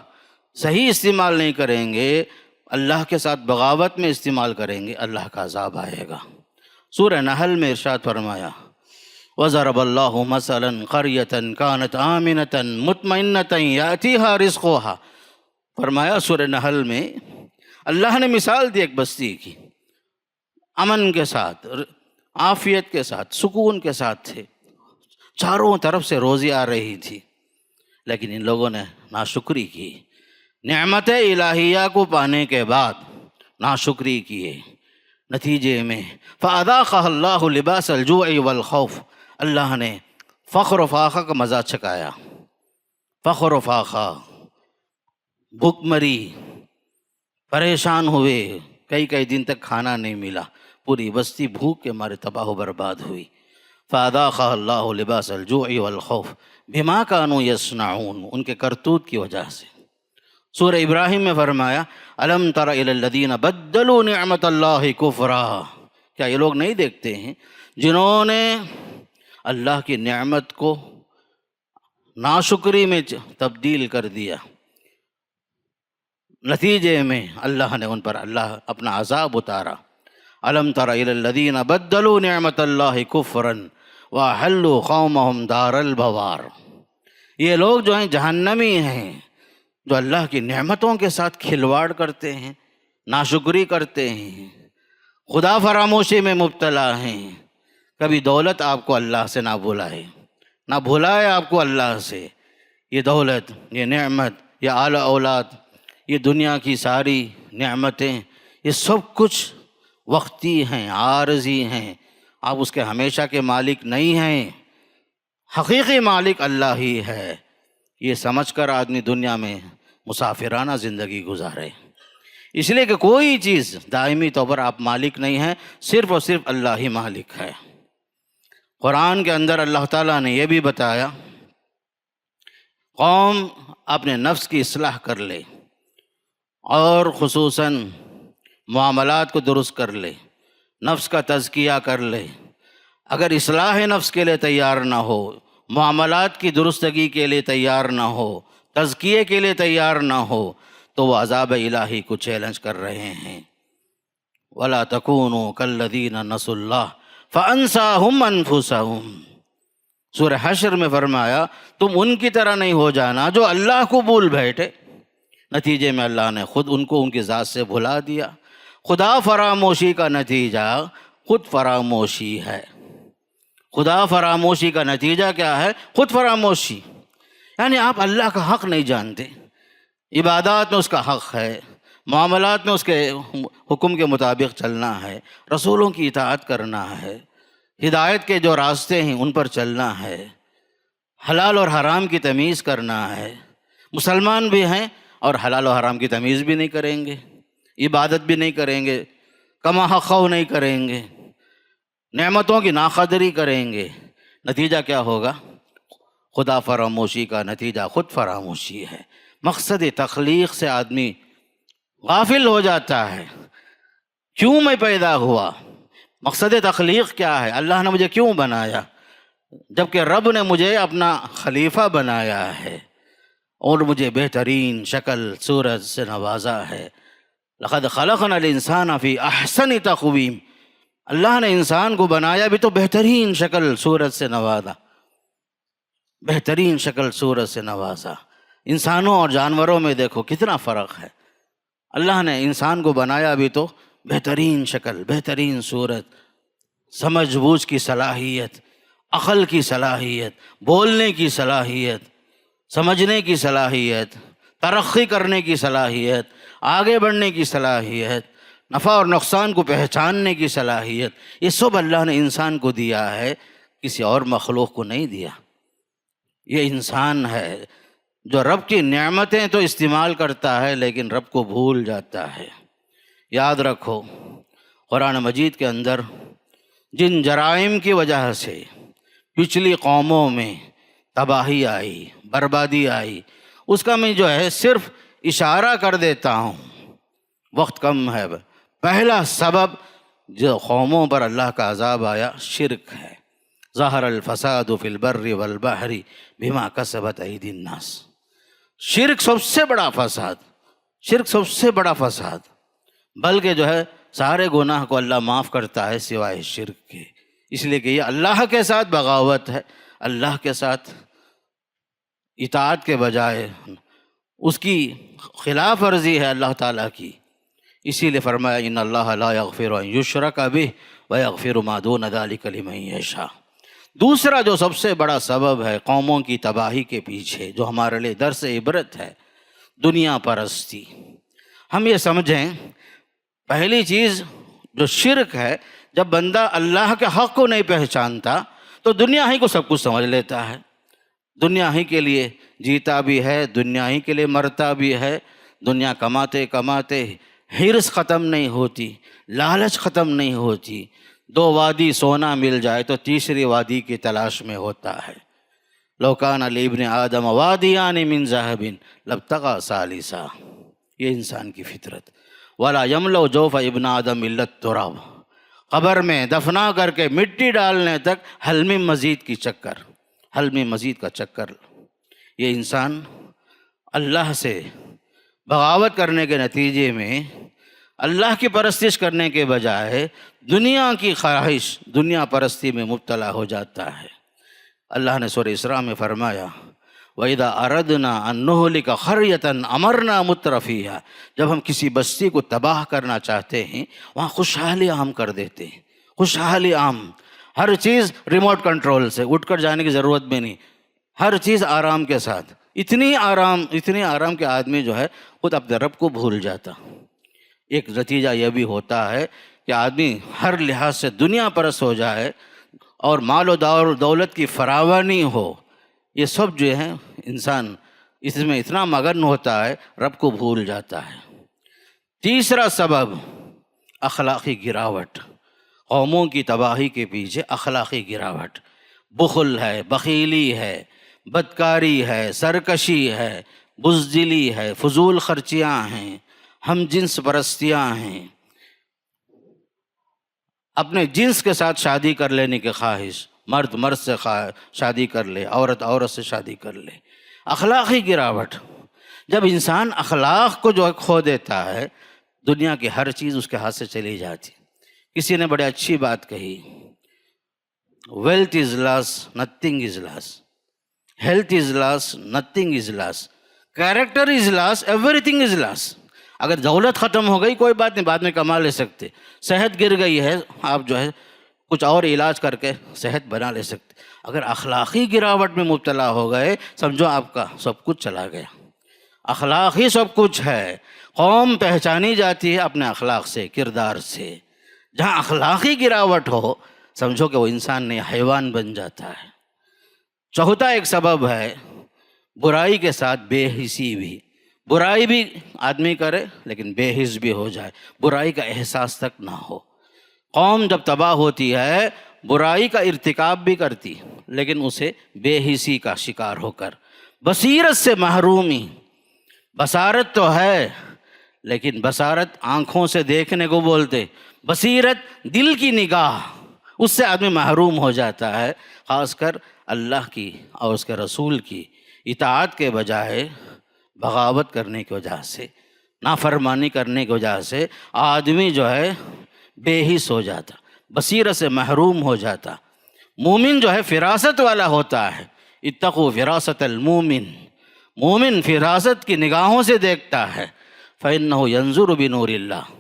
[SPEAKER 2] صحیح استعمال نہیں کریں گے، اللہ کے ساتھ بغاوت میں استعمال کریں گے، اللہ کا عذاب آئے گا۔ سورہ نحل میں ارشاد فرمایا وَضَرَبَ اللَّهُ مَثَلًا قَرْيَةً كَانَتْ آمِنَةً مُطْمَئِنَّةً يَأْتِيهَا رِزْقُهَا، فرمایا سورہ نحل میں اللہ نے مثال دی ایک بستی کی، امن کے ساتھ، عافیت کے ساتھ، سکون کے ساتھ تھے، چاروں طرف سے روزی آ رہی تھی، لیکن ان لوگوں نے ناشکری کی، نعمت الہیہ کو پانے کے بعد ناشکری کیے، نتیجے میں فَأَذَاقَهَا اللَّهُ لِبَاسَ الْجُوعِ وَالْخَوْفِ، اللہ نے فقر و فاقہ کا مزہ چکایا، فقر و فاقہ، بھوک مری، پریشان ہوئے، کئی دن تک کھانا نہیں ملا، پوری بستی بھوک کے مارے تباہ و برباد ہوئی۔ فَأَذَاقَهَا اللَّهُ لِبَاسَ الْجُوعِ وَالْخَوْفِ بِمَا كَانُوا يَصْنَعُونَ، ان کے کرتوت کی وجہ سے۔ سورہ ابراہیم میں فرمایا أَلَمْ تَرَ إِلَى الَّذِينَ بَدَّلُوا نِعْمَةَ اللَّهِ كُفْرًا، کیا یہ لوگ نہیں دیکھتے ہیں جنہوں نے اللہ کی نعمت کو ناشکری میں تبدیل کر دیا، نتیجے میں اللہ نے ان پر اپنا عذاب اتارا۔ أَلَمْ تَرَ إِلَى الَّذِينَ بَدَّلُوا نِعْمَةَ اللَّهِ كُفْرًا وَأَحَلُّوا قَوْمَهُمْ دَارَ الْبَوَارِ، یہ لوگ جو ہیں جہنمی ہیں، جو اللہ کی نعمتوں کے ساتھ کھلواڑ کرتے ہیں، ناشکری کرتے ہیں، خدا فراموشی میں مبتلا ہیں۔ کبھی دولت آپ کو اللہ سے نہ بھلائے، نہ بھلائے آپ کو اللہ سے، یہ دولت، یہ نعمت، یہ اعلی اولاد، یہ دنیا کی ساری نعمتیں، یہ سب کچھ وقتی ہیں، عارضی ہیں، آپ اس کے ہمیشہ کے مالک نہیں ہیں، حقیقی مالک اللہ ہی ہے۔ یہ سمجھ کر آدمی دنیا میں مسافرانہ زندگی گزارے، اس لیے کہ کوئی چیز دائمی طور پر آپ مالک نہیں ہیں، صرف اور صرف اللہ ہی مالک ہے۔ قرآن کے اندر اللہ تعالیٰ نے یہ بھی بتایا قوم اپنے نفس کی اصلاح کر لے اور خصوصاً معاملات کو درست کر لے، نفس کا تزکیہ کر لے۔ اگر اصلاح نفس کے لیے تیار نہ ہو، معاملات کی درستگی کے لیے تیار نہ ہو، تزکیے کے لیے تیار نہ ہو، تو وہ عذاب الہی کو چیلنج کر رہے ہیں۔ وَلَا تَكُونُوا كَالَّذِينَ نَسُوا اللَّهَ فَأَنسَاهُمْ أَنفُسَهُمْ، سورہ حشر میں فرمایا تم ان کی طرح نہیں ہو جانا جو اللہ کو بھول بیٹھے، نتیجے میں اللہ نے خود ان کو ان کی ذات سے بھلا دیا۔ خدا فراموشی کا نتیجہ خود فراموشی ہے۔ خدا فراموشی کا نتیجہ کیا ہے؟ خود فراموشی، یعنی آپ اللہ کا حق نہیں جانتے، عبادات میں اس کا حق ہے، معاملات میں اس کے حکم کے مطابق چلنا ہے، رسولوں کی اطاعت کرنا ہے، ہدایت کے جو راستے ہیں ان پر چلنا ہے، حلال اور حرام کی تمیز کرنا ہے۔ مسلمان بھی ہیں اور حلال و حرام کی تمیز بھی نہیں کریں گے، عبادت بھی نہیں کریں گے، کما حق خواہ نہیں کریں گے، نعمتوں کی ناقدری کریں گے، نتیجہ کیا ہوگا؟ خدا فراموشی کا نتیجہ خود فراموشی ہے۔ مقصد تخلیق سے آدمی غافل ہو جاتا ہے، کیوں میں پیدا ہوا؟ مقصد تخلیق کیا ہے؟ اللہ نے مجھے کیوں بنایا؟ جبکہ رب نے مجھے اپنا خلیفہ بنایا ہے اور مجھے بہترین شکل صورت سے نوازا ہے۔ لقد خلقنا الانسان فی احسن تقویم، اللہ نے انسان کو بنایا بھی تو بہترین شکل صورت سے نوازا، بہترین شکل صورت سے نوازا۔ انسانوں اور جانوروں میں دیکھو کتنا فرق ہے، اللہ نے انسان کو بنایا بھی تو بہترین شکل، بہترین صورت، سمجھ بوجھ کی صلاحیت، عقل کی صلاحیت، بولنے کی صلاحیت، سمجھنے کی صلاحیت، ترقی کرنے کی صلاحیت، آگے بڑھنے کی صلاحیت، نفع اور نقصان کو پہچاننے کی صلاحیت، یہ سب اللہ نے انسان کو دیا ہے، کسی اور مخلوق کو نہیں دیا۔ یہ انسان ہے جو رب کی نعمتیں تو استعمال کرتا ہے لیکن رب کو بھول جاتا ہے۔ یاد رکھو قرآن مجید کے اندر جن جرائم کی وجہ سے پچھلی قوموں میں تباہی آئی، بربادی آئی، اس کا میں جو ہے صرف اشارہ کر دیتا ہوں، وقت کم ہے۔ پہلا سبب جو قوموں پر اللہ کا عذاب آیا شرک ہے۔ ظہر الفساد فی البر والبحر بما کسبت ایدی الناس، شرک سب سے بڑا فساد، شرک سب سے بڑا فساد، بلکہ جو ہے سارے گناہ کو اللہ معاف کرتا ہے سوائے شرک کے، اس لیے کہ یہ اللہ کے ساتھ بغاوت ہے، اللہ کے ساتھ اطاعت کے بجائے اس کی خلاف ورزی ہے اللہ تعالیٰ کی، اسی لیے فرمایا ان اللہ لا یغفر ان یشرک بہ ویغفر ما دون ذلک لمن یشاء۔ دوسرا جو سب سے بڑا سبب ہے قوموں کی تباہی کے پیچھے، جو ہمارے لیے درس عبرت ہے، دنیا پرستی۔ ہم یہ سمجھیں، پہلی چیز جو شرک ہے، جب بندہ اللہ کے حق کو نہیں پہچانتا تو دنیا ہی کو سب کچھ سمجھ لیتا ہے، دنیا ہی کے لیے جیتا بھی ہے، دنیا ہی کے لیے مرتا بھی ہے، دنیا کماتے کماتے حرص ختم نہیں ہوتی، لالچ ختم نہیں ہوتی، 2 وادی سونا مل جائے تو تیسری وادی کی تلاش میں ہوتا ہے۔ لو کان لابن آدم وادیان من ذہب لابتغى ثالثا، یہ انسان کی فطرت۔ ولا یملأ جوف ابن آدم الا التراب، قبر میں دفنا کر کے مٹی ڈالنے تک حلم مزید کی چکر، حلم مزید کا چکر۔ یہ انسان اللہ سے بغاوت کرنے کے نتیجے میں اللہ کی پرستش کرنے کے بجائے دنیا کی خواہش، دنیا پرستی میں مبتلا ہو جاتا ہے۔ اللہ نے سورہ اسراء میں فرمایا وَإِذَا أَرَدْنَا أَن نُهْلِكَ قَرْيَةً أَمَرْنَا مُتْرَفِيهَا، جب ہم کسی بستی کو تباہ کرنا چاہتے ہیں وہاں خوشحالی عام کر دیتے ہیں، خوشحالی عام، ہر چیز ریموٹ کنٹرول سے، اٹھ کر جانے کی ضرورت بھی نہیں، ہر چیز آرام کے ساتھ، اتنی آرام کہ آدمی جو ہے خود اپنے رب کو بھول جاتا۔ ایک نتیجہ یہ بھی ہوتا ہے کہ آدمی ہر لحاظ سے دنیا پرست ہو جائے اور مال و دولت کی فراوانی ہو، یہ سب جو ہے انسان اس میں اتنا مگن ہوتا ہے رب کو بھول جاتا ہے۔ تیسرا سبب اخلاقی گراوٹ، قوموں کی تباہی کے پیچھے اخلاقی گراوٹ، بخل ہے، بخیلی ہے، بدکاری ہے، سرکشی ہے، بزدلی ہے، فضول خرچیاں ہیں، ہم جنس پرستیاں ہیں، اپنے جنس کے ساتھ شادی کر لینے کی خواہش، مرد مرد سے شادی کر لے، عورت عورت سے شادی کر لے، اخلاقی گراوٹ۔ جب انسان اخلاق کو جو ہے کھو دیتا ہے، دنیا کی ہر چیز اس کے ہاتھ سے چلی جاتی۔ کسی نے بڑی اچھی بات کہی، wealth is lost nothing is lost, health is lost nothing is lost, character is lost everything is lost. اگر دولت ختم ہو گئی کوئی بات نہیں، بعد میں کما لے سکتے، صحت گر گئی ہے آپ جو ہے کچھ اور علاج کر کے صحت بنا لے سکتے، اگر اخلاقی گراوٹ میں مبتلا ہو گئے سمجھو آپ کا سب کچھ چلا گیا۔ اخلاق ہی سب کچھ ہے، قوم پہچانی جاتی ہے اپنے اخلاق سے، کردار سے۔ جہاں اخلاقی گراوٹ ہو سمجھو کہ وہ انسان نہیں حیوان بن جاتا ہے۔ چوتھا ایک سبب ہے برائی کے ساتھ بے حسی بھی، برائی بھی آدمی کرے لیکن بے حس بھی ہو جائے، برائی کا احساس تک نہ ہو۔ قوم جب تباہ ہوتی ہے برائی کا ارتکاب بھی کرتی لیکن اسے بے حسی کا شکار ہو کر، بصیرت سے محرومی، بصارت تو ہے لیکن بصارت آنکھوں سے دیکھنے کو بولتے، بصیرت دل کی نگاہ، اس سے آدمی محروم ہو جاتا ہے۔ خاص کر اللہ کی اور اس کے رسول کی اطاعت کے بجائے بغاوت کرنے کی وجہ سے، نافرمانی کرنے کی وجہ سے آدمی جو ہے بے حس ہو جاتا، بصیرت سے محروم ہو جاتا۔ مومن جو ہے فراست والا ہوتا ہے، اتقوا فراست المومن، مومن فراست کی نگاہوں سے دیکھتا ہے، فإنہ ینظر بنور اللہ۔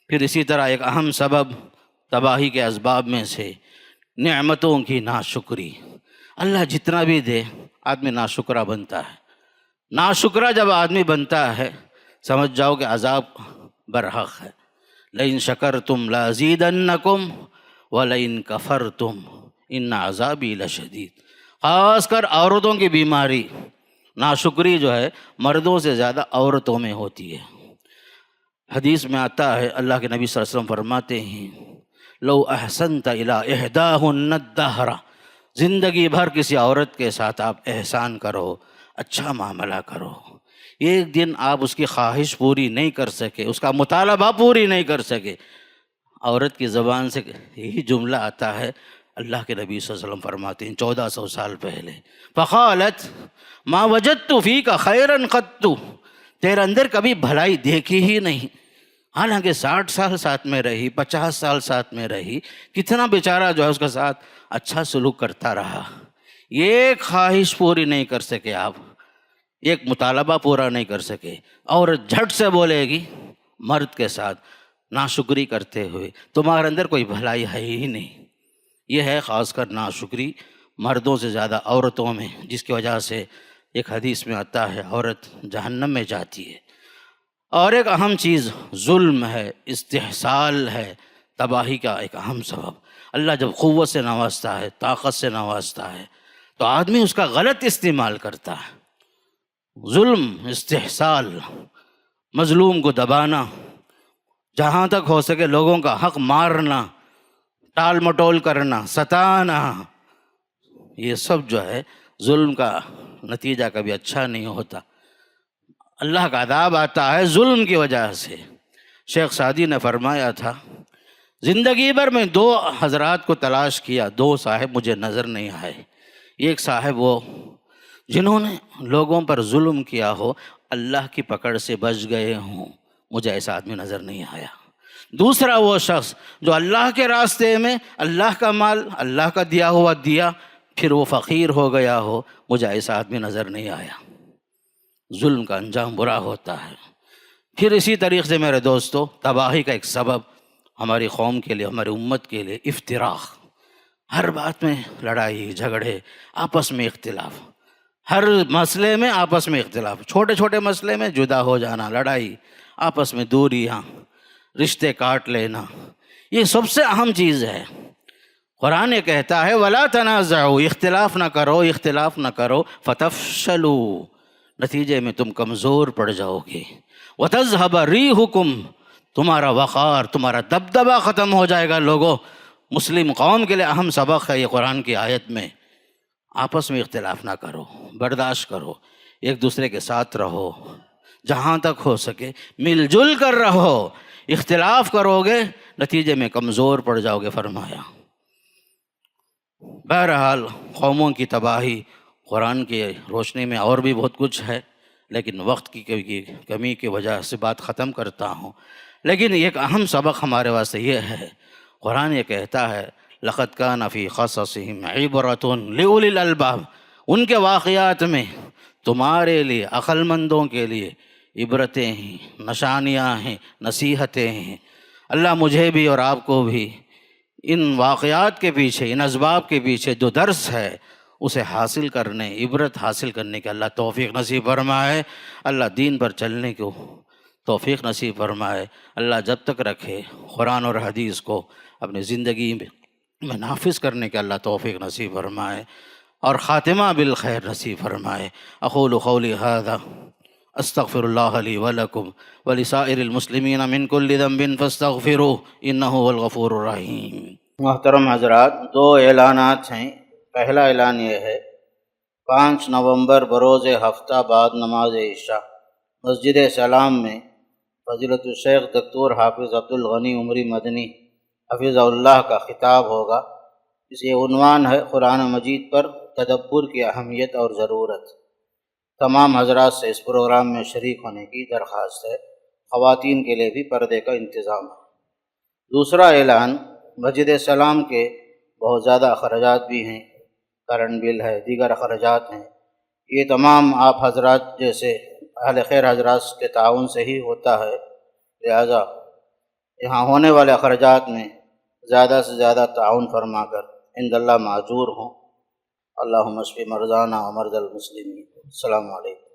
[SPEAKER 2] پھر اسی طرح ایک اہم سبب تباہی کے اسباب میں سے نعمتوں کی ناشکری، اللہ جتنا بھی دے آدمی ناشکرہ بنتا ہے۔ ناشکرہ جب آدمی بنتا ہے سمجھ جاؤ کہ عذاب برحق ہے۔ لئن شکرتم لازیدنکم ولئن کفرتم ان عذابی لشدید۔ خاص کر عورتوں کی بیماری، ناشکری جو ہے مردوں سے زیادہ عورتوں میں ہوتی ہے۔ حدیث میں آتا ہے اللہ کے نبی صلی اللہ علیہ وسلم فرماتے ہیں لو احسنت الی احداہن الدہر، زندگی بھر کسی عورت کے ساتھ آپ احسان کرو، اچھا معاملہ کرو، ایک دن آپ اس کی خواہش پوری نہیں کر سکے، اس کا مطالبہ پوری نہیں کر سکے، عورت کی زبان سے یہی جملہ آتا ہے اللہ کے نبی صلی اللہ علیہ وسلم فرماتے ہیں 1400 سال پہلے، فقالت ما وجدت فیک خیرا قط، تیرے اندر کبھی بھلائی دیکھی ہی نہیں. حالانکہ 60 سال ساتھ میں رہی، 50 سال ساتھ میں رہی، کتنا بیچارہ جو ہے اس کے ساتھ اچھا سلوک کرتا رہا. ایک خواہش پوری نہیں کر سکے آپ، ایک مطالبہ پورا نہیں کر سکے، اور جھٹ سے بولے گی مرد کے ساتھ ناشکری کرتے ہوئے تمہارے اندر کوئی بھلائی ہے ہی نہیں. یہ ہے خاص کر ناشکری مردوں سے زیادہ عورتوں میں، جس کی وجہ سے ایک حدیث میں آتا ہے عورت جہنم میں جاتی ہے. اور ایک اہم چیز ظلم ہے، استحصال ہے، تباہی کا ایک اہم سبب. اللہ جب قوت سے نوازتا ہے، طاقت سے نوازتا ہے، تو آدمی اس کا غلط استعمال کرتا ہے. ظلم، استحصال، مظلوم کو دبانا، جہاں تک ہو سکے لوگوں کا حق مارنا، ٹال مٹول کرنا، ستانا، یہ سب جو ہے ظلم کا نتیجہ کبھی اچھا نہیں ہوتا. اللہ کا عذاب آتا ہے ظلم کی وجہ سے. شیخ سعدی نے فرمایا تھا زندگی بھر میں 2 حضرات کو تلاش کیا، 2 صاحب مجھے نظر نہیں آئے. ایک صاحب وہ جنہوں نے لوگوں پر ظلم کیا ہو، اللہ کی پکڑ سے بچ گئے ہوں، مجھے ایسا آدمی نظر نہیں آیا. دوسرا وہ شخص جو اللہ کے راستے میں اللہ کا مال، اللہ کا دیا ہوا دیا، پھر وہ فقیر ہو گیا ہو، مجھے ایسا آدمی نظر نہیں آیا. ظلم کا انجام برا ہوتا ہے. پھر اسی طریقے سے میرے دوستو، تباہی کا ایک سبب ہماری قوم کے لیے، ہماری امت کے لیے افتراق. ہر بات میں لڑائی جھگڑے، آپس میں اختلاف، ہر مسئلے میں آپس میں اختلاف، چھوٹے چھوٹے مسئلے میں جدا ہو جانا، لڑائی، آپس میں دوریاں، رشتے کاٹ لینا. یہ سب سے اہم چیز ہے. قرآن یہ کہتا ہے وَلَا تَنَازَعُوا، اختلاف نہ کرو، اختلاف نہ کرو، فَتَفْشَلُوا، نتیجے میں تم کمزور پڑ جاؤ گے. وَتَذْهَبَ رِيحُكُمْ، تمہارا وقار، تمہارا دبدبہ ختم ہو جائے گا. لوگوں، مسلم قوم کے لیے اہم سبق ہے یہ قرآن کی آیت میں. آپس میں اختلاف نہ کرو، برداشت کرو، ایک دوسرے کے ساتھ رہو، جہاں تک ہو سکے مل جل کر رہو. اختلاف کرو گے نتیجے میں کمزور پڑ جاؤ گے فرمایا. بہرحال قوموں کی تباہی، قرآن کی روشنی میں اور بھی بہت کچھ ہے، لیکن وقت کی کمی کی وجہ سے بات ختم کرتا ہوں. لیکن ایک اہم سبق ہمارے واسطے یہ ہے، قرآن یہ کہتا ہے لَقَدْ كَانَ فِي قَصَصِهِمْ عِبْرَةٌ لِأُولِي الْأَلْبَابِ، ان کے واقعات میں تمہارے لیے، عقل مندوں کے لیے عبرتیں ہیں، نشانیاں ہیں، نصیحتیں ہیں. اللہ مجھے بھی اور آپ کو بھی ان واقعات کے پیچھے، ان اسباب کے پیچھے جو درس ہے اسے حاصل کرنے، عبرت حاصل کرنے کے اللہ توفیق نصیب فرمائے. اللہ دین پر چلنے کو توفیق نصیب فرمائے. اللہ جب تک رکھے قرآن اور حدیث کو اپنی زندگی میں نافذ کرنے کے اللہ توفیق نصیب فرمائے اور خاتمہ بالخیر نصیب فرمائے. اقول قولی ھذا استغفر اللہ لی ولکم ولسائر المسلمین من کل ذنب فاستغفروہ انہ هو الغفور الرحیم. محترم حضرات، 2 اعلانات ہیں. پہلا اعلان یہ ہے 5 نومبر بروز ہفتہ بعد نماز عشاء مسجد سلام میں فضیلت الشیخ دکتور حافظ عبدالغنی عمری مدنی حفظ اللہ کا خطاب ہوگا. اس یہ عنوان ہے قرآن مجید پر تدبر کی اہمیت اور ضرورت. تمام حضرات سے اس پروگرام میں شریک ہونے کی درخواست ہے. خواتین کے لیے بھی پردے کا انتظام ہے. دوسرا اعلان، مسجد سلام کے بہت زیادہ اخراجات بھی ہیں، کرنٹ بل ہے، دیگر اخراجات ہیں. یہ تمام آپ حضرات جیسے اہل خیر حضرات کے تعاون سے ہی ہوتا ہے. لہذا یہاں ہونے والے اخراجات میں زیادہ سے زیادہ تعاون فرما کر عند اللہ معذور ہوں. اللہم اشف مرضانا ومرضی المسلمین. السلام علیکم.